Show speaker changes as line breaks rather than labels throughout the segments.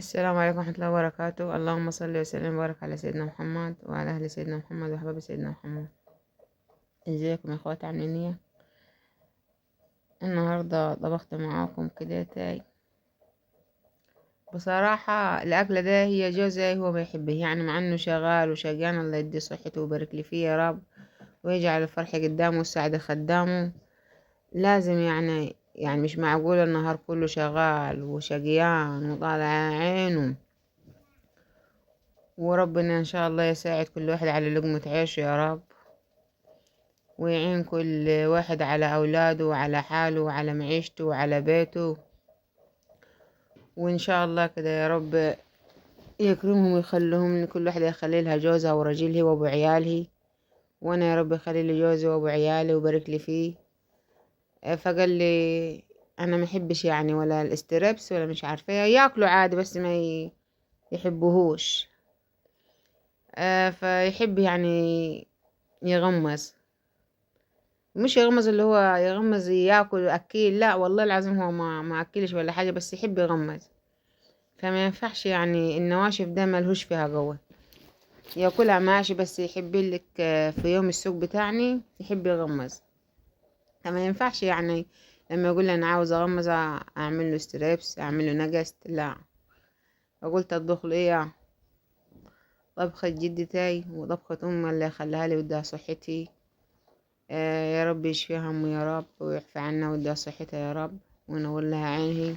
السلام عليكم ورحمة الله وبركاته. اللهم صل وسلم وبارك على سيدنا محمد وعلى أهل سيدنا محمد وأحباب سيدنا محمد. ازيكم يا اخوات، عاملين ايه؟ النهاردة طبخت معاكم كده تاي. بصراحة الأكلة ده هي جوزي هو ما يحبه، يعني مع انه شغال وشقيان، الله يدي صحته ويبارك لي فيه يا رب، ويجعل الفرح قدامه والسعادة خدامه. لازم يعني مش معقول النهار كله شغال وشقيان وطالع عينه، وربنا ان شاء الله يساعد كل واحد على لقمة عيشه يا رب، ويعين كل واحد على أولاده وعلى حاله وعلى معيشته وعلى بيته. وإن شاء الله كده يا رب يكرمهم ويخليهم، كل واحدة يخلي لها جوزها ورجلها وأبو عيالها، وأنا يا رب يخلي لي جوزي وأبو عيالي وبارك لي فيه. فقال لي أنا ما يحبش يعني ولا الاستربس ولا مش عارفة ياكلوا عادي، بس ما يحبوهوش. فيحب يعني يغمس، مش يغمز اللي هو يغمز ياكل اكيل، لا والله العظيم هو ما اكلش ولا حاجه، بس يحب يغمز. فما ينفعش يعني النواشف ده ملهوش فيها قوه، ياكلها ماشي، بس يحب لك في يوم السوق بتاعني يحب يغمز. فما ينفعش يعني لما يقول لي انا عاوز اغمز اعمل له ستريبس، اعمل له نجست، لا. فقلت اطبخ له ايه؟ طبخة جدتي وطبخة امي اللي خلاها لي واداها صحتي. يا رب يشفيها أمي يا رب، ويعفى عنا ويديها صحتها يا رب، وينور لها عينه.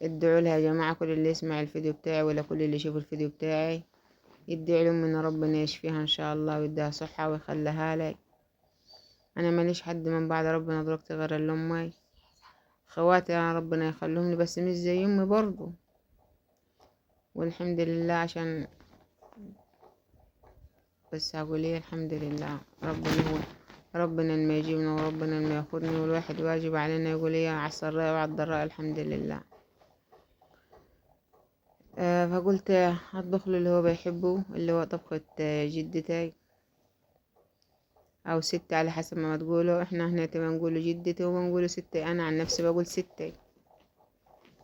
ادعوا لها يا جماعة، كل اللي يسمع الفيديو بتاعي ولا كل اللي يشوف الفيديو بتاعي يدعي لهم ان ربنا يشفيها ان شاء الله ويديها صحة ويخليها لي. انا ماليش حد من بعد ربنا دلوقتي غير امي. خواتي يا ربنا يخليهم لي، بس مش زي امي برضو، والحمد لله. عشان بس هقول ايه، الحمد لله ربنا هو ربنا ما يجيبنا وربنا ما ياخدنا، والواحد واجب علينا يقول ايه على السراء وعلى الضراء الحمد لله. فقلت هطبخ له اللي هو بيحبه، اللي هو طبخة جدتي او ستي على حسب ما تقولوا. احنا هنا بنقول جدتي وبنقول ستي، انا عن نفسي بقول ستي.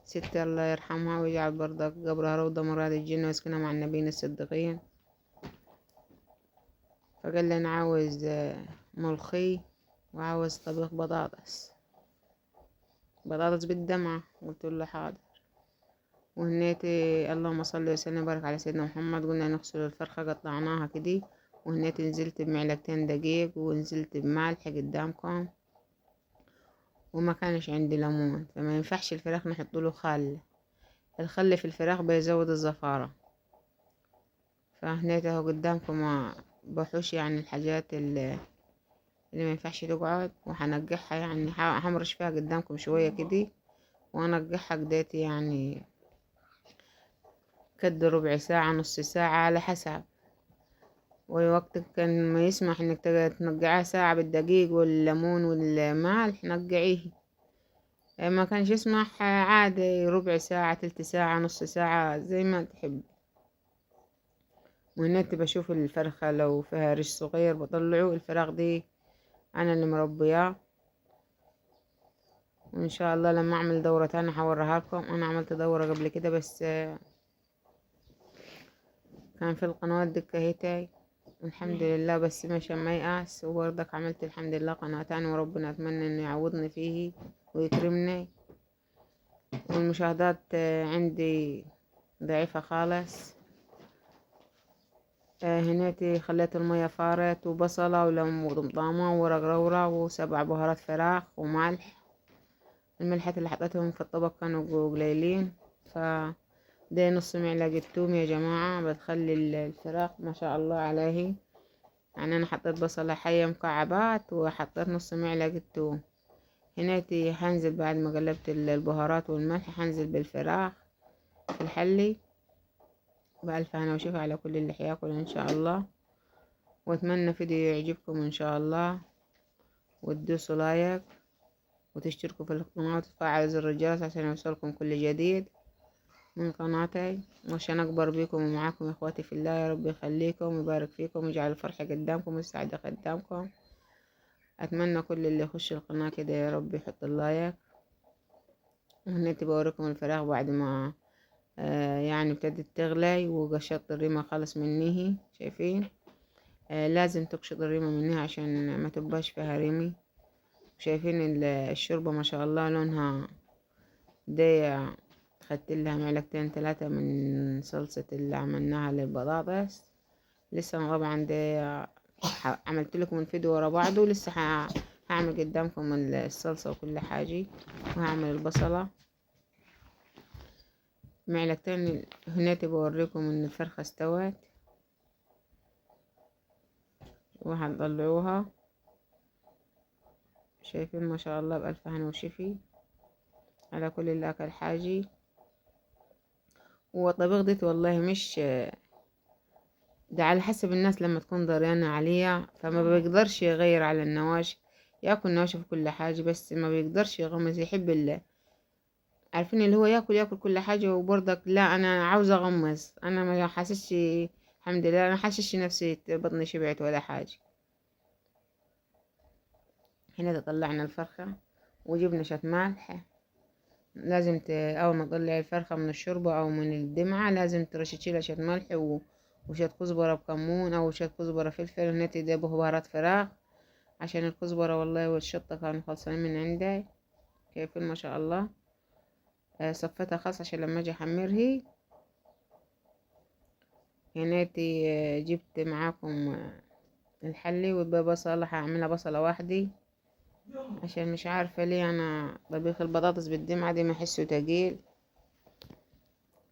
ستي الله يرحمها ويجعل برضك قبرها روضة من رياض الجنة ويسكنها مع النبيين الصديقين. فقال لي انا عاوز ملوخي وعاوز طبيخ بطاطس بالدمعة. قلت له حاضر. وهنيتي اللهم صل وسلم وبارك على سيدنا محمد، قلنا نغسل الفرخة قطعناها كده، وهنيتي نزلت بمعلقتين دقيق ونزلت بملح قدامكم، وما كانش عندي ليمون، فما ينفعش الفراخ نحط له خل، الخل في الفراخ بيزود الزفارة. فهنيت اهو قدامكم بحوش يعني الحاجات اللي ما ينفعش تقعد، وهنقعها يعني همرش فيها قدامكم شوية كده وانقعها كديتي، يعني كد ربع ساعة نص ساعة على حسب، ووقتك كان ما يسمح انك تنقعيها ساعة بالدقيق والليمون والملح نقعيه. ما كانش يسمح عادي ربع ساعة تلت ساعة نص ساعة زي ما تحب. وهناك بشوف الفرخة لو فيها ريش صغير بطلعه، الفراخ دي انا اللي مربياه. وان شاء الله لما اعمل دورة تانية هوريها لكم. انا عملت دورة قبل كده بس كان في القنوات دكهتاي الحمد لله، بس مش ما يأس، وبرضك عملت الحمد لله قناة تانية، وربنا اتمنى انه يعوضني فيه ويكرمني. والمشاهدات عندي ضعيفة خالص. هنيتي خليت المية فارت وبصلة وليمون وطماطم وورق لورا وسبع بهارات فراخ وملح. الملحات اللي حطيتهم في الطبق كانوا قليلين، ف ده نص معلقة توم يا جماعة بتخلي الفراخ ما شاء الله عليه. يعني انا حطيت بصلة حية مكعبات وحطيت نص معلقة توم. هنيتي هنزل بعد ما قلبت البهارات والملح، هنزل بالفراخ في الحلي. بألف هنا وشفا على كل اللي حياكل ان شاء الله. واتمنى فيديو يعجبكم ان شاء الله، وتدوسوا لايك وتشتركوا في القناة وتفعلوا زر الجرس عشان يوصلكم كل جديد من قناتي، وعشان اكبر بيكم ومعاكم يا اخواتي في الله. يا رب يخليكم ويبارك فيكم ويجعل الفرح قدامكم والسعادة قدامكم. اتمنى كل اللي يخش القناة كده يا رب يحط اللايك. وهنيتي بوريكم الفراخ بعد ما يعني ابتدت تغلي وقشرت الريمة خالص منيه، شايفين؟ لازم تقشط الريمة منها عشان ما تبقاش فيها ريمي. شايفين الشوربة ما شاء الله لونها دي. خدت لها معلقتين 3 من صلصة اللي عملناها للبطاطس. لسه أنا طبعا دي عملت لكم الفيديو ورا بعضه، ولسه هعمل قدامكم الصلصة وكل حاجة، وهعمل البصلة معلقتين. هنا بوريكم ان الفرخة استوت، وهنطلعوها. شايفين ما شاء الله بألف هنا وشفي على كل اللي اكل حاجة. والطبيخ ديت والله مش ده على حسب الناس، لما تكون ضريانة عليها فما بيقدرش يغير على النواشف، ياكل نواشف كل حاجة، بس ما بيقدرش يغمز. يحب عارفين اللي هو ياكل كل حاجة، وبرضك لا انا عاوزة اغمز. انا ما حاسسش، الحمد لله انا حاسسش نفسي بطني شبعت ولا حاجة. هنا طلعنا الفرخة وجبنا شوية ملح. لازم اول ما تطلعي الفرخة من الشوربة او من الدمعة لازم ترشتي لها شوية ملح وشوية كزبرة بكمون، او شوية كزبرة فلفل. هنا ده بهارات فراخ، عشان الكزبرة والله والشطة كانوا خلصانين من عندي. كيف ما شاء الله. صفتها خاص عشان لما اجي احمرها. هنا جبت معاكم الحلي والبصلة. هعملها بصلة واحدة، عشان مش عارفة ليه انا طبيخ البطاطس بالدمعة دي ما احسه تقيل.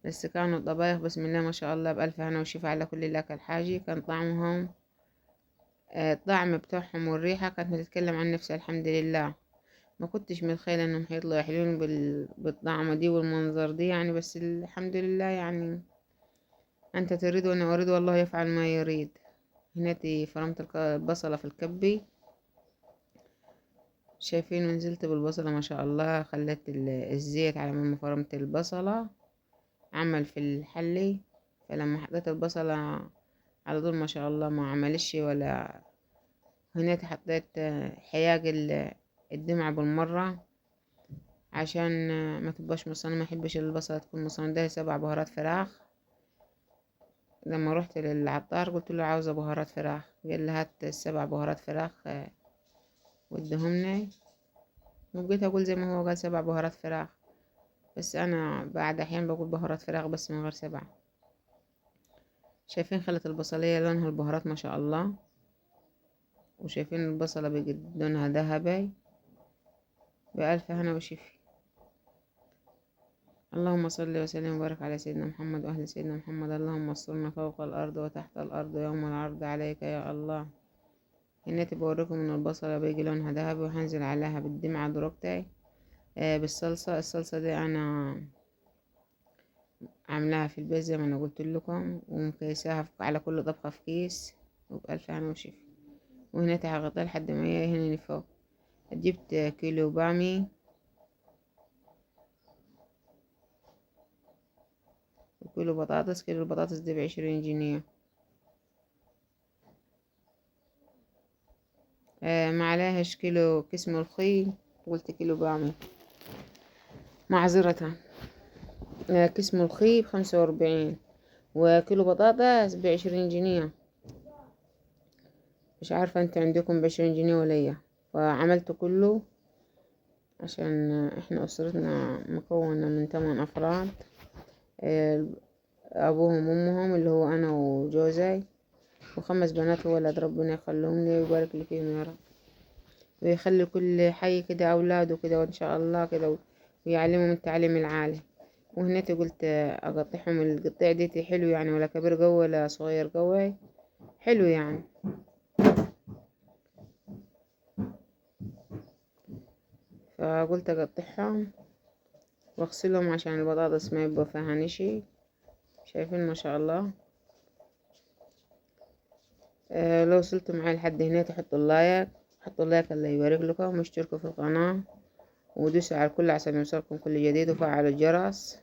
بس كانوا الطبايخ بسم الله ما شاء الله بألف هنا وشفا على كل اللي اكل حاجة. كان طعمهم الطعم بتاعهم والريحة كانت بتتكلم عن نفسها. الحمد لله ما كنتش متخيلة انهم هيطلعوا حلوين بالطعمة دي والمنظر دي يعني، بس الحمد لله يعني. انت تريد وانا اريد والله يفعل ما يريد. هنا فرمت البصلة في الكبي. شايفين ونزلت بالبصلة ما شاء الله. خلت الزيت على ما فرمت البصلة عمل في الحلي. فلما حطيت البصلة على طول ما شاء الله ما عملش ولا. هنا حطيت حياج الدمعة بالمرة، عشان ما تبقاش مصنة. ما احبش البصلة تكون مصنة. ده 7 بهارات فراخ. لما رحت للعطار قلت له عاوزة بهارات فراخ، قال لي هات 7 بهارات فراخ وادهمني. وبقيت اقول زي ما هو قال 7 بهارات فراخ، بس انا بعد احيان بقول بهارات فراخ بس من غير 7. شايفين خلت البصلية لونها البهارات ما شاء الله. وشايفين البصلة بقت لونها ذهبي. بألف هنا وشفي. اللهم صل وسلم وبارك على سيدنا محمد وأهل سيدنا محمد. اللهم استرنا فوق الأرض وتحت الأرض يوم العرض عليك يا الله. هنا بوريكم ان البصلة بيجي لونها ذهبي، وهنزل عليها بالدمعة دروكتاي بالصلصة. الصلصة دي انا عاملاها في البيت زي ما انا قلت لكم، ومكيساها على كل طبخة في كيس، وبألف هنا وشفا. وهنا هغطيها لحد ما هي هنا فوق. جبت كيلو بامي وكيلو بطاطس. كيلو البطاطس دي ب20 جنيه. معلهاش كيلو كيس ملوخي. قلت كيلو بامي معذرة. كيس ملوخي ب45، وكيلو بطاطس ب20 جنيه. مش عارفة انت عندكم ب20 جنيه ولا ايه. فعملت كله عشان احنا اسرتنا مكونة من 8 افراد. آه، ابوهم وامهم اللي هو انا وجوزي، و5 بنات وولد. ربنا يخليهم لي ويبارك لي فيهم يا رب، ويخلي كل حي كده اولاده كده وان شاء الله كده، ويعلمهم التعليم العالي. وهنا قلت اقطعهم. القطيع دي حلو يعني، ولا كبير قوي ولا صغير قوي، حلو يعني. فقلت اقطعهم واغسلهم عشان البطاطس ما يبقى فيها نشي. شايفين ما شاء الله. لو وصلتوا معايا لحد هنا تحطوا اللايك. حطوا اللايك الله يبارك لكم، واشتركوا في القناة، ودوسوا على الكل عشان يوصلكم كل جديد، وفعلوا الجرس.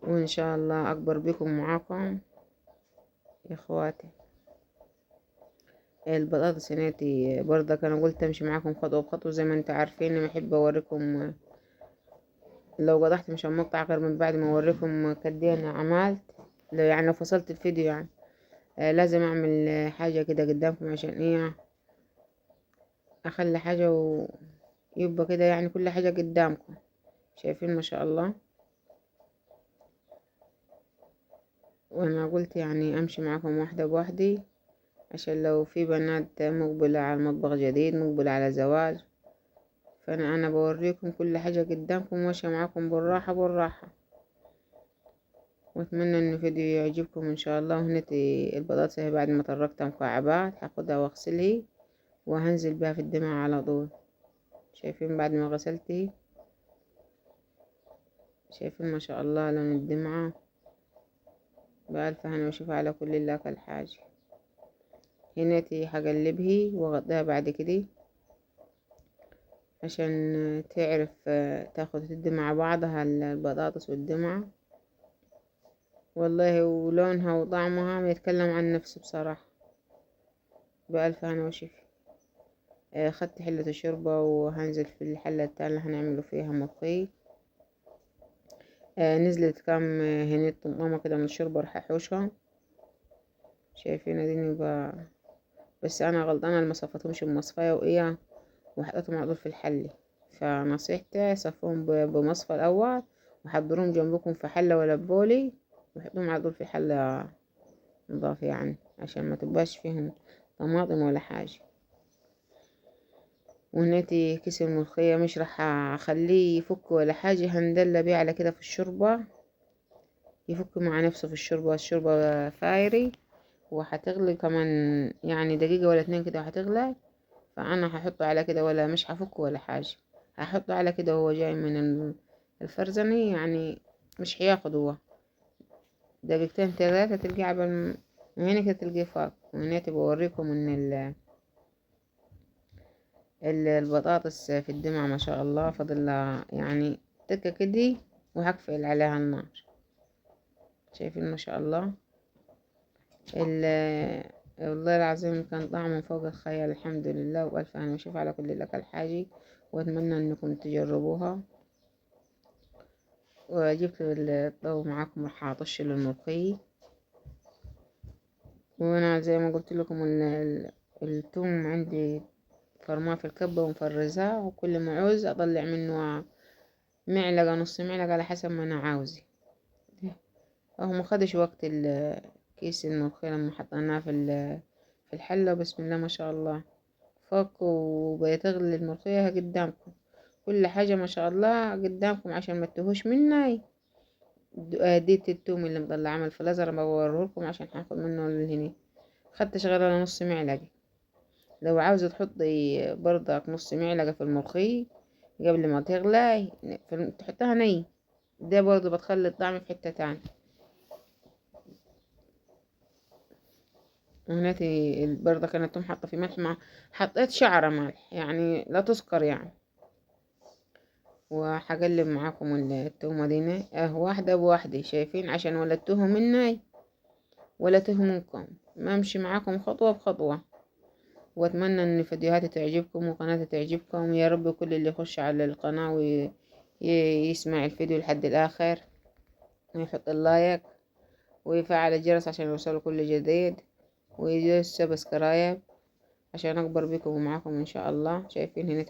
وان شاء الله اكبر بكم معاكم يا اخواتي. البطاطس هناتي برضك انا قلت امشي معاكم خطوة بخطوة. زي ما انتوا عارفين انا بحب اوريكم لو قطعت مش هنقطع غير من بعد ما اوريكم قد ايه انا عملت. لو فصلت الفيديو يعني. لازم اعمل حاجة كده قدامكم عشان ايه اخلي حاجة ويبقى كده يعني كل حاجة قدامكم. شايفين ما شاء الله. وانا قلت يعني امشي معاكم واحدة بواحدة، عشان لو في بنات مقبلة على المطبخ جديد، مقبلة على زواج، فانا بوريكم كل حاجة قدامكم وماشية معاكم بالراحة بالراحة. واتمنى ان الفيديو يعجبكم ان شاء الله. وهنا البطاطس اهي بعد ما طرقتها مكعبات هاخدها واغسلها وهنزل بها في الدمعة على طول. شايفين بعد ما غسلته، شايفين ما شاء الله لون الدمعة. بألف هنا وشوف على كل اللي اكل حاجة. هنا هقلبها واغطيها بعد كده عشان تعرف تاخد تدي مع بعضها البطاطس والدمعة. والله ولونها وطعمها ما يتكلم عن نفسه بصراحة. بألف هنا وشفا. خدت حلة الشوربة وهنزل في الحلة التانية اللي هنعمله فيها ملقي. نزلت كام هنية طماطم كده من الشوربة راح احوشها. شايفين اديني بس انا غلطانة اللي ما صفتهمش بمصفاية وايه وحطيتهم على طول في الحلة. فنصيحتي صفوهم بمصفى الاول وحضروهم جنبكم في حلة ولا بولي وحطوهم على طول في حلة نضاف يعني عشان ما تبقاش فيهم طماطم ولا حاجة. وهناتي كيس الملوخية مش راح اخليه يفك ولا حاجة، هندلة بيه على كده في الشوربة يفك مع نفسه في الشوربة. الشوربة فايري وهتغلي كمان يعني دقيقة ولا اتنين كده هتغلى. فانا هحطه على كده ولا مش هفك ولا حاجة، هحطه على كده وهو جاي من الفرزني يعني. مش هياخد هو دقيقتين تلاتة تلقيه عبال وهنا كده تلقيه فاك. وهنا بوريكم ان البطاطس في الدمعة ما شاء الله فاضل يعني تكة كده وهقفل عليها النار. شايفين ما شاء الله. والله العظيم كان طعمه فوق الخيال الحمد لله. وألف أنا وشوف على كل لك الحاجة. وأتمنى أنكم تجربوها. وجبت الضو معاكم راح أطش للملقي. وأنا زي ما قلت لكم التوم عندي فرماه في الكبة ومفرزاه، وكل ما عوز أطلع منه معلقة نص معلقة على حسب ما أنا عاوزة. هو مخدش وقت كيس الملوخية لما حطيناه في الحلة. بسم الله ما شاء الله فك وبيتغلي الملوخية قدامكم. كل حاجة ما شاء الله قدامكم عشان ما تتوهوش مني. ديت التوم اللي مطلع عمل في الازرق بوريهولكم عشان هاخد منه الهني. خدت شغالة على نص معلقة. لو عاوزة تحطي برضك نص معلقة في الملوخية قبل ما تغلي تحطها ني. ده برضه بتخلي الطعم في حتة تانية. وهناتي برضه كانت توم حاطة في ملح مع حطيت شعرة ملح يعني لا تذكر يعني. وهقلب معاكم التومة دي واحدة بواحدة شايفين عشان ولا تتوهوا مني ولا تتوهوا منكم. ما امشي معاكم خطوة بخطوة. واتمنى ان فيديوهاتي تعجبكم وقناتي تعجبكم. يا رب كل اللي يخش على القناة ويسمع الفيديو لحد الاخر ويحط اللايك ويفعل الجرس عشان يوصل كل جديد ويدوس سبسكرايب عشان اكبر بكم ومعاكم ان شاء الله. شايفين هنا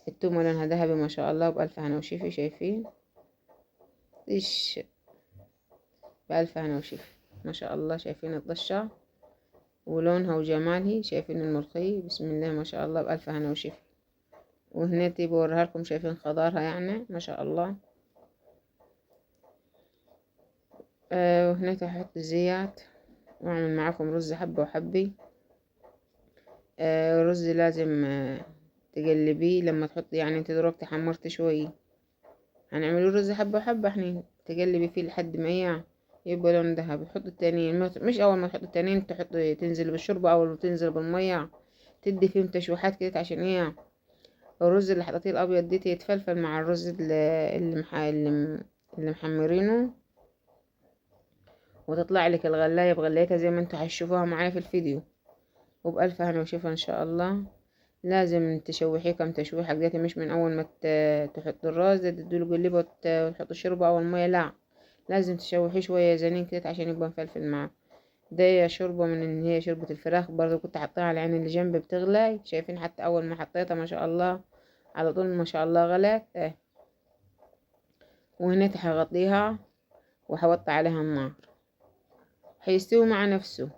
التومة لونها ذهبي ما شاء الله. بألف هنا وشفي. شايفين ايش بألف هنا وشفي ما شاء الله. شايفين الطشة ولونها وجمالها. شايفين الملقي بسم الله ما شاء الله. بألف هنا وشفي. وهنا بوريها لكم شايفين خضارها يعني ما شاء الله. وهنا هحط زيت واعمل معاكم رز حبة وحبة. الرز لازم تقلبيه لما تحط يعني انت دلوقتي حمرت شوية. هنعمله رز حبة وحبة احنا تقلبي فيه لحد ما يبقى لون ذهبي. تحط التانيين مش اول ما تحط التانيين تنزل بالشوربة اول ما تنزل بالمية تدي فيهم تشويحات كده عشان الرز اللي حطيتيه الابيض دي يتفلفل مع الرز اللي محمرينه وتطلع لك الغلاية بغلايتها زي ما انتوا هتشوفوها معايا في الفيديو. وبألف هنا وشوفها ان شاء الله. لازم تشوحيه كم تشويحة كده، مش من اول ما تحط الراس ده تديله قلبه وتحط الشوربة او المية، لا، لازم تشوحيه شوية زنين كده عشان يبقى مفلفل معاه. ده شوربة من ان هي شوربة الفراخ، برضه كنت حطيها على العين اللي جنبي بتغلي، شايفين حتى اول ما حطيتها ما شاء الله على طول ما شاء الله غلت وهنا هغطيها وهوطي عليها النار هيستوي مع نفسه.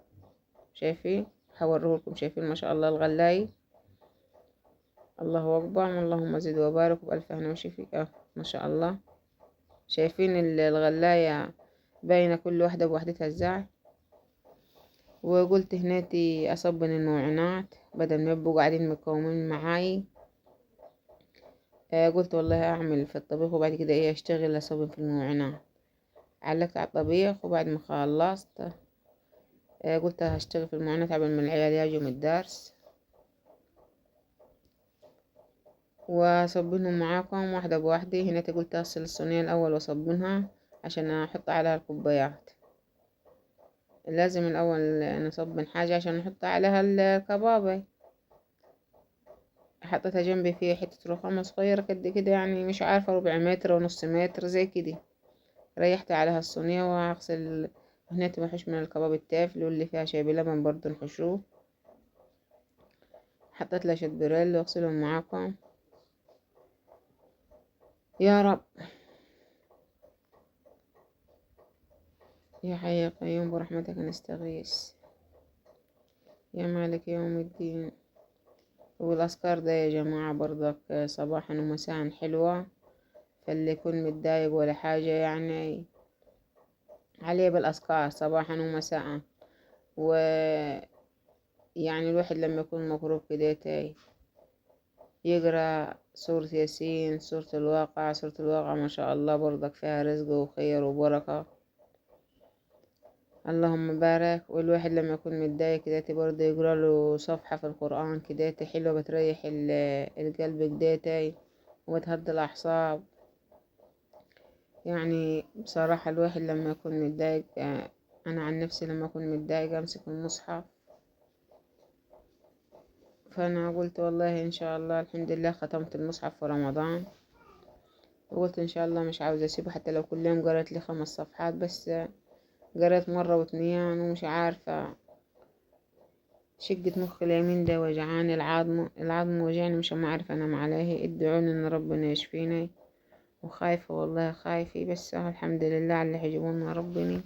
شايفين، هوريهولكم، شايفين ما شاء الله الغلاي، الله اكبر، اللهم زد وبارك بألف هنا وشفي، ما شاء الله. شايفين الغلاية باينة كل واحدة بوحدتها ازاي. وقلت هناتي اصبن الموعنات بدل ما يبقوا قاعدين مكومين معاي. قلت والله اعمل في الطبيخ وبعد كده اشتغل اصبن في الموعنات. علقت على الطبيخ وبعد ما خلصت قلت هشتغل في الموعنات قبل ما العيال يجوا من الدرس، واصبنهم معاكم واحدة بواحدة. هنا قلت اغسل الصينية الاول واصبنها عشان احط عليها الكوبايات. لازم الاول نصبن حاجة عشان نحط عليها الكبابة. حطيتها جنبي فيها حتة رخامة صغيرة قد كده، يعني مش عارفة 1/4 متر ونص متر زي كده. ريحت عليها الصينية وهغسل. هنا بحش من الكباب التافل واللي فيها شاي بلبن برضو نحشوه. حطيت لها شوية بريل واغسلهم معاكم يا رب. يا حي يا قيوم برحمتك نستغيث، يا مالك يوم الدين. والأذكار ده يا جماعة برضك صباحا ومساء حلوة، فاللي يكون متضايق ولا حاجة يعني عليه بالأذكار صباحا ومساء. ويعني الواحد لما يكون مكروب كده يقرأ سورة ياسين، سورة الواقع. سورة الواقع ما شاء الله برضك فيها رزق وخير وبركة، اللهم بارك. والواحد لما يكون متضايق كده برضه يقرأ له صفحة في القرآن كده حلوة بتريح القلب كده وتهدي الأعصاب. يعني بصراحة الواحد لما يكون متضايق أنا عن نفسي لما أكون متضايق أمسك المصحف. فأنا قلت والله إن شاء الله الحمد لله ختمت المصحف في رمضان، وقلت إن شاء الله مش عاوزة أسيبه حتى لو كل يوم قرأت لي 5 صفحات بس. قرأت مرة واتنين ومش عارفة، شقة مخ اليمين ده وجعاني، العظم وجعني، مش ما عارفة أنام عليه. ادعوني إن ربنا يشفيني، وخايفة والله خايفة، بس الحمد لله على اللي حجبونا ربنا.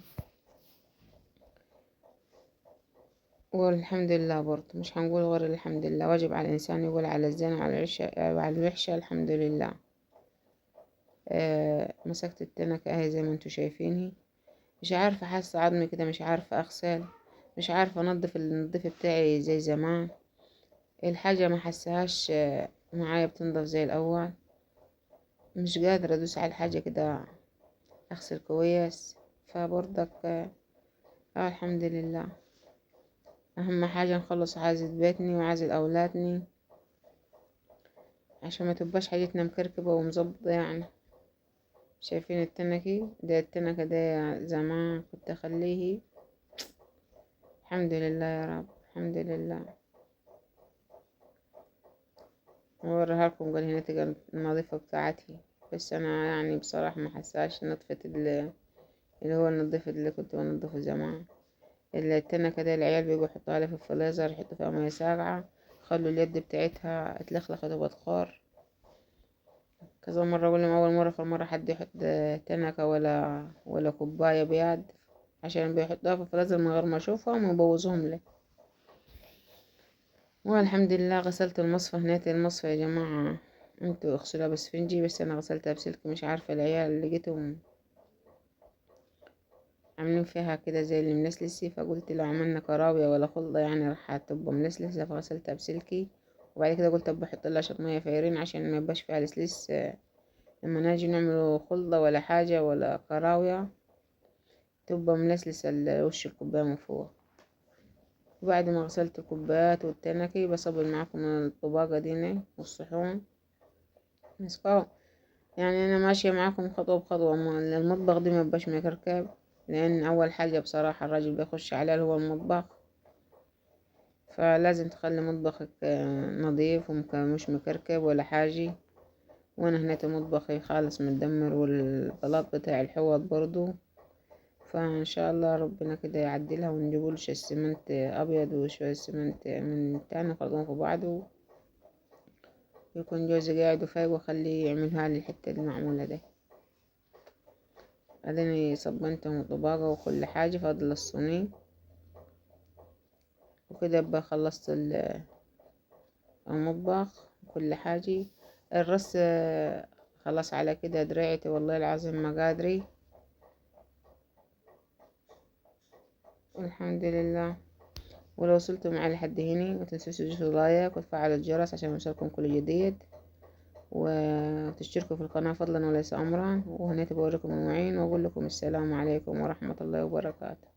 والحمد لله برضه مش هنقول غير الحمد لله، واجب على الإنسان يقول على الزنا وعلى الوحشة الحمد لله. مسكت التنكة اهي زي ما انتوا شايفيني، مش عارفة، حاسة عظمي كده مش عارفة أغسل، مش عارفة أنضف النظيف بتاعي زي زمان. الحاجة ما حسهاش معايا بتنضف زي الأول، مش قادرة أدوس على الحاجة كده أغسل كويس. فبرضك الحمد لله. أهم حاجة نخلص عازة بيتني وعازة أولادني عشان ما تبقاش حاجتنا مكركبة ومظبطة يعني. شايفين التنكة ده زمان كنت أخليه. الحمد لله يا رب، الحمد لله. أوريها لكم قال هنا تلقى النظيفة بتاعتي، بس أنا يعني بصراحة ما حساش نطفة اللي هو النظيف اللي كنت بنضفه زمان. التنكة ده العيال بيجوا يحطوها لي في الفريزر، يحطوا فيها مية ساقعة، خلوا اليد بتاعتها اتلخلخت وبتخار. كذا مرة أقول لهم أول مرة في المرة حد يحط تنكة ولا كوباية بيد، عشان بيحطوها في الفريزر من غير ما أشوفهم ويبوظوهم لي. والحمد لله غسلت المصفى هناك. المصفى يا جماعة انتوا اغسلوها بسفنجي، بس أنا غسلتها بسلك، مش عارفة العيال لقيتهم عاملين فيها كده زي اللي ملسلسي، فقلت لو عملنا كراوية ولا خلطة يعني راح تبقى ملسلسة، فغسلتها بسلكي. وبعد كده قلت ابقى احط لها شوية مية فايرين عشان ما يبقاش فيها لسلس لما ناجي نعمله خلطة ولا حاجة ولا كراوية تبقى ملسلسة وش الكوباية من فوق. وبعد ما غسلت الكوبايات والتنكي بصبر معاكم الطباقة دي والصحون مسكوا. يعني انا ماشية معاكم خطوة بخطوة، المطبخ دي ميبقاش مكركب، لان اول حاجة بصراحة الراجل بيخش عليه هو المطبخ. فلازم تخلي مطبخك نظيف ومش مكركب ولا حاجة. وانا هنا مطبخي خالص متدمر، والبلاط بتاع الحوض برضو. فان شاء الله ربنا كده يعدلها ونجيبوله شوية اسمنت ابيض وشوية اسمنت من تاني نخلطهم في بعض، ويكون جوزي قاعد وفايق واخليه يعملها لي الحتة المعمولة دي. بعدين صبنتهم طباقة وكل حاجة، فاضل الصينية وكده ابقى خلصت المطبخ وكل حاجة. الرص خلاص على كده دراعتي والله العظيم ما قادري. الحمد لله. ولو وصلتوا معي لحد هنا ما تنسوش تدوسوا لايك وتفعلوا الجرس عشان يوصلكم كل جديد، وتشتركوا في القناة فضلا وليس أمرا. وهنا بوريكم المواعين وأقول لكم السلام عليكم ورحمة الله وبركاته.